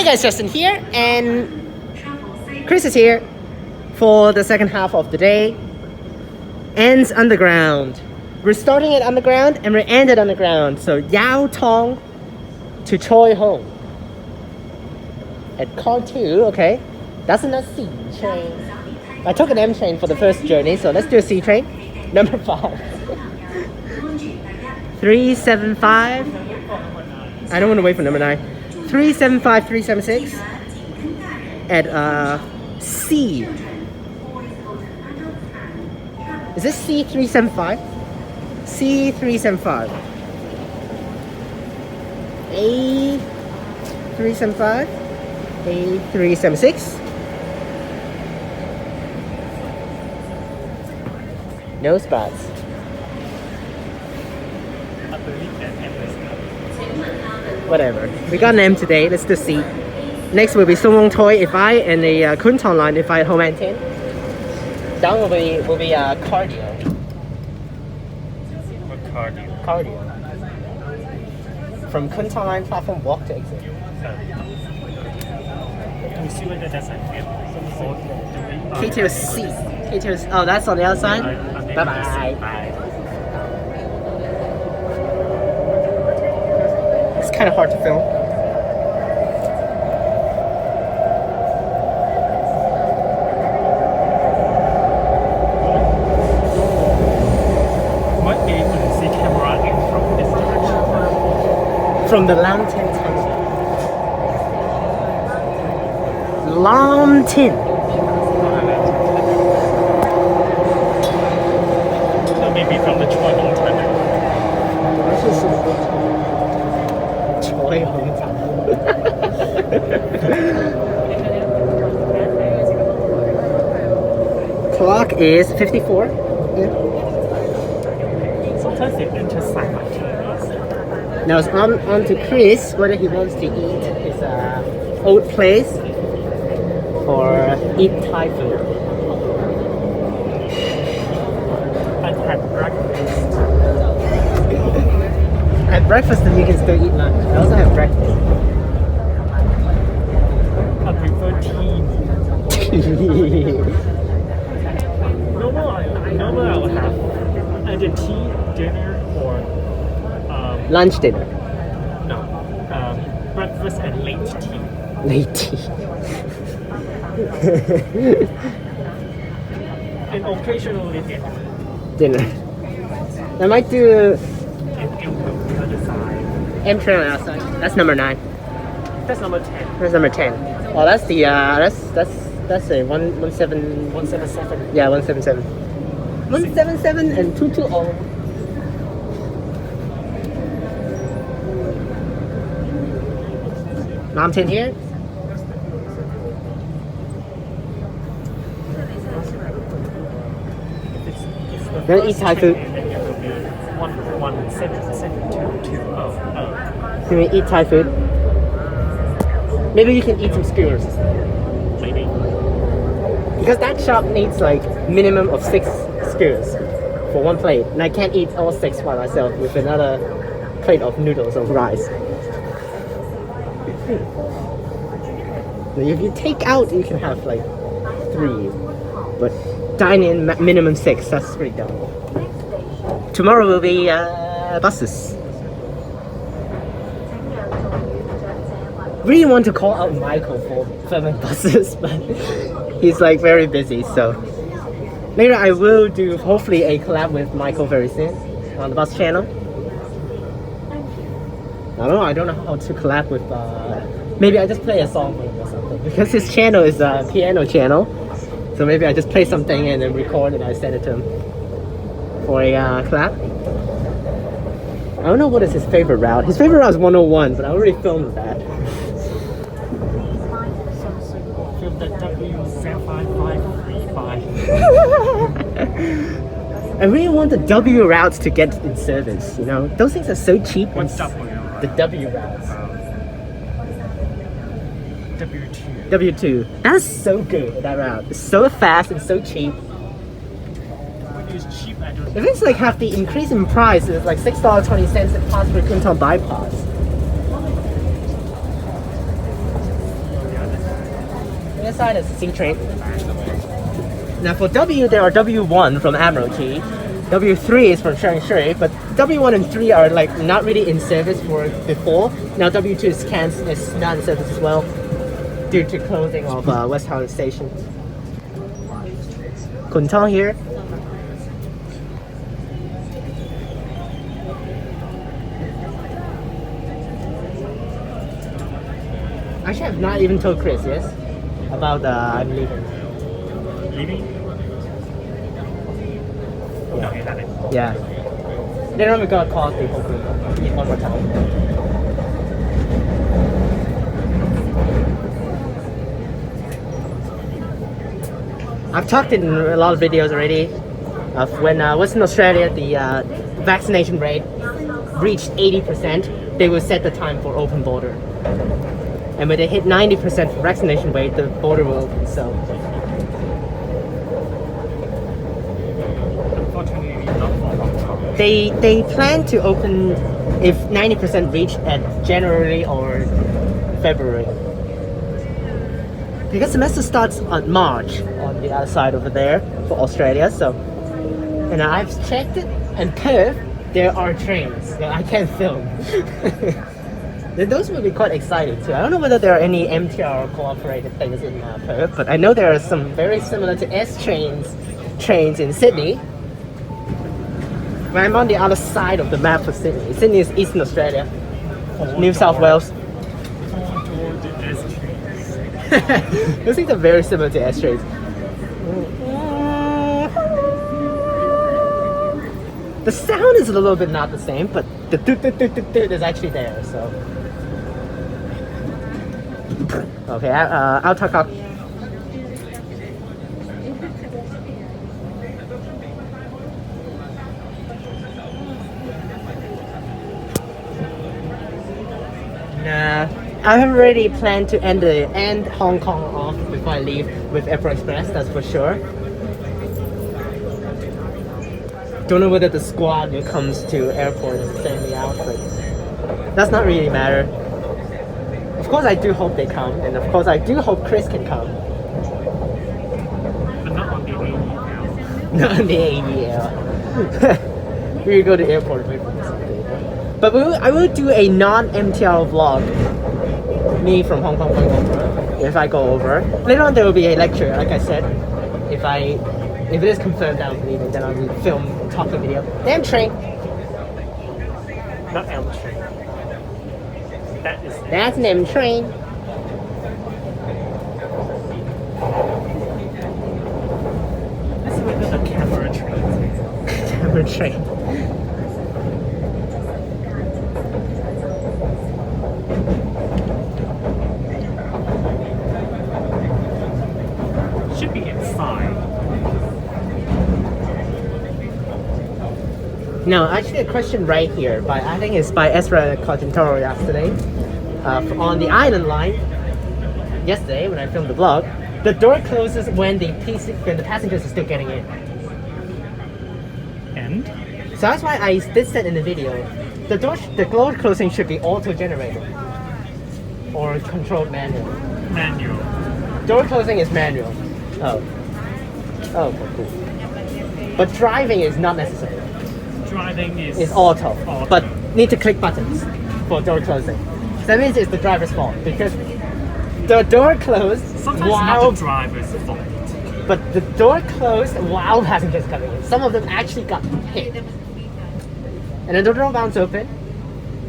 guys, Justin here, and Chris is here for the second half of the day. Ends underground. We're starting at underground and we're ended underground. So Yau Tong to Choi Hung. At car 2, okay. That's a C-Train. I took an M train for the first journey, so let's do a C-Train. Number 5. 375. I don't want to wait for number 9. 375, 376 at C. Is this C375? C375. A375. A376. No spots. Whatever. We got an M today. Let's do C. Next will be Song Toi if I and the Kwun line if I home and 10. Down will be cardio. What cardio? Cardio. From Kwun line platform walk to exit. Can you see whether that's an M? KTL C. KTL. Oh, that's on the other side. Bye bye. It's kind of hard to film. Might be able to see camera in from this direction. From the Lam Tin tunnel. Lam Tin. No, maybe from the Choi Hung tunnel. Choi Hung Clock is 54. Yeah. Sometimes they enter simultaneously. Now it's on to Chris whether he wants to eat his old place or eat Thai food. I've had breakfast. At breakfast then you can still eat lunch. I also have breakfast. I prefer tea. Normally I will have either tea, dinner, or Lunch dinner. no, breakfast and late tea. Late tea. And occasionally dinner. Dinner. I might do And on the other side. M train on the outside. That's number 9. That's number 10. That's number 10. Oh, that's the that's a 117. 177. Yeah, 177. 177 and 220. Lam Tin here. Then eat Thai food. 1177220. Can we eat Thai food? Maybe you can eat some skewers. Maybe. Because that shop needs like minimum of 6 skewers for one plate. And I can't eat all 6 by myself with another plate of noodles or rice. If you take out, you can have like 3. But dine in minimum 6, that's pretty dumb. Tomorrow will be buses. Really want to call out Michael for filming buses, but he's like very busy, so later I will do hopefully a collab with Michael very soon on the bus channel. I don't know how to collab with maybe I just play a song for him or something, because his channel is a piano channel, so maybe I just play something and then record and I send it to him for a collab. I don't know what is his favorite route. His favorite route is 101, but I already filmed that. Film the W7535. I really want the W routes to get in service, you know? Those things are so cheap. What's W? The W routes. W2. W2. That's so good, that route. It's so fast and so cheap. When it's cheap, I don't If it's like half the increase in price, it's like $6.20 at pass for Kwun bypass. Australia side is C-Train. Now for W, there are W1 from Admiralty. W3 is from Changchun, but W1 and 3 are like not really in service for before. Now W2 is not in service as well due to closing of West Holland Station. Kwun Tong here. Actually, I've not even told Chris, yes, about I'm leaving. Leaving? No, you haven't. Yeah. Later on, we're gonna call the whole group. Meet one more time. I've talked in a lot of videos already of when I was in Australia, the vaccination rate reached 80%, they will set the time for open border. And when they hit 90% vaccination rate, the border will open. So Unfortunately, not for Hong Kong. they plan to open if 90% reached at January or February. Because semester starts on March on the other side over there for Australia. So, and I've checked it, and Perth there are trains that I can film. Then those will be quite exciting too. I don't know whether there are any MTR cooperated things in Perth, but I know there are some very similar to trains in Sydney. But I'm on the other side of the map for Sydney. Sydney is Eastern Australia, New South Wales. Those things are very similar to S trains. The sound is a little bit not the same, but the toot toot toot toot toot is actually there. So okay, I'll talk up. Nah, I have already planned to end Hong Kong off before I leave with Airport Express. That's for sure. Don't know whether the squad who comes to airport and send me out, but that's not really matter. Of course, I do hope they come, and of course, I do hope Chris can come. But not on the AEL. Not on the AEL. We will go to airport with something. But I will do a non-MTR vlog. Me from Hong Kong going over. If I go over. Later on, there will be a lecture, like I said. If it is confirmed that I'm leaving, then I will film a talking video. Damn train. Not M train. That's an M train. This is where the camera train. Camera train. Should be inside. No, actually, a question right here by I think it's by Ezra Cogentoro yesterday. On the island line, yesterday when I filmed the vlog, the door closes when the passengers are still getting in. And? So that's why I did said in the video, the door closing should be auto-generated or controlled manual. Manual. Door closing is manual. Oh, okay, cool. But driving is not necessary. Driving It's auto, but need to click buttons for door closing. So that means it's the driver's fault because the door closed Sometimes while not the driver's fault. but the door closed while passengers coming in. Some of them actually got hit, and then the door bounce open,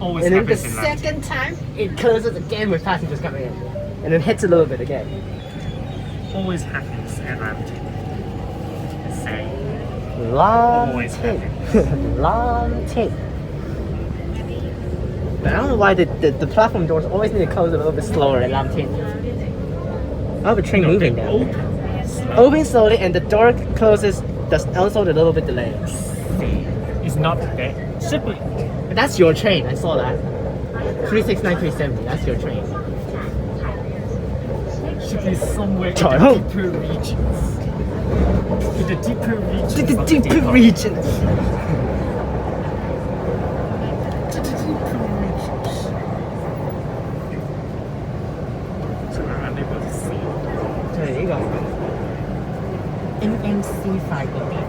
Always and then the happens in London. second time it closes again with passengers coming in, and then hits a little bit again. Always happens at London. Same. Long Always tape. Long tape. But I don't know why the platform doors always need to close a little bit slower at Lam Tin. Oh, the train No, moving they now. open Open slowly and the door closes also a little bit delayed. It's not there. Should be. But that's your train, I saw that. 369-370, that's your train. Should be somewhere in Choi the Hung. deeper regions. In the deeper regions. To the of deeper regions. To the deeper regions. So we're unable to see. MMC 快過 B 8。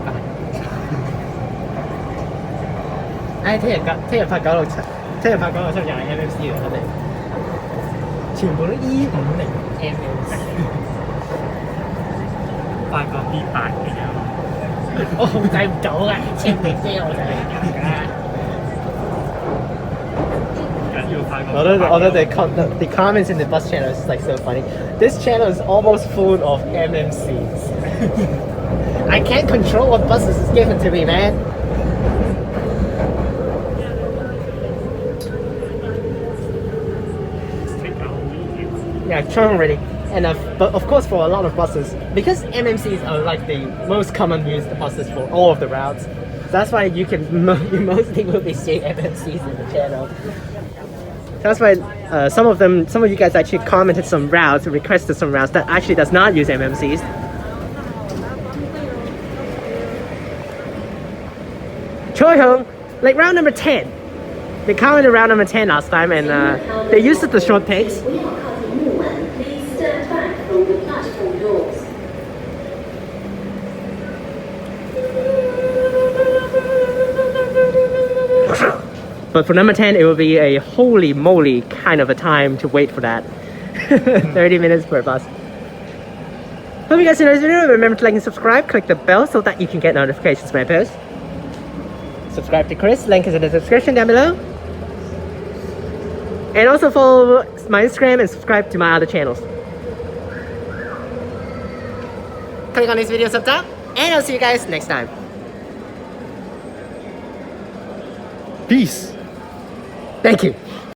唉，聽日拍967，聽日拍967又係 MMC 嚟，我哋全部都 E50 MMC。快過 B8 嘅啫。我控制唔到㗎，千零啫我就係咁㗎。Although the comments in the bus channel is like so funny. This channel is almost full of MMCs. I can't control what buses is given to me, man. Yeah, Choi Hung ready. And but of course for a lot of buses, because MMCs are like the most common used buses for all of the routes, so that's why you mostly will be seeing MMCs in the channel. That's why some of you guys actually commented some routes, requested some routes that actually does not use MMCs. Choi Hung, like route number 10. They commented route number 10 last time, and they used the short pegs. But for number 10, it will be a holy moly kind of a time to wait for that. 30 minutes per bus. Hope you guys enjoyed this video. Remember to like and subscribe. Click the bell so that you can get notifications when I post. Subscribe to Chris. Link is in the description down below. And also follow my Instagram and subscribe to my other channels. Click on this video up top. And I'll see you guys next time. Peace. Thank you.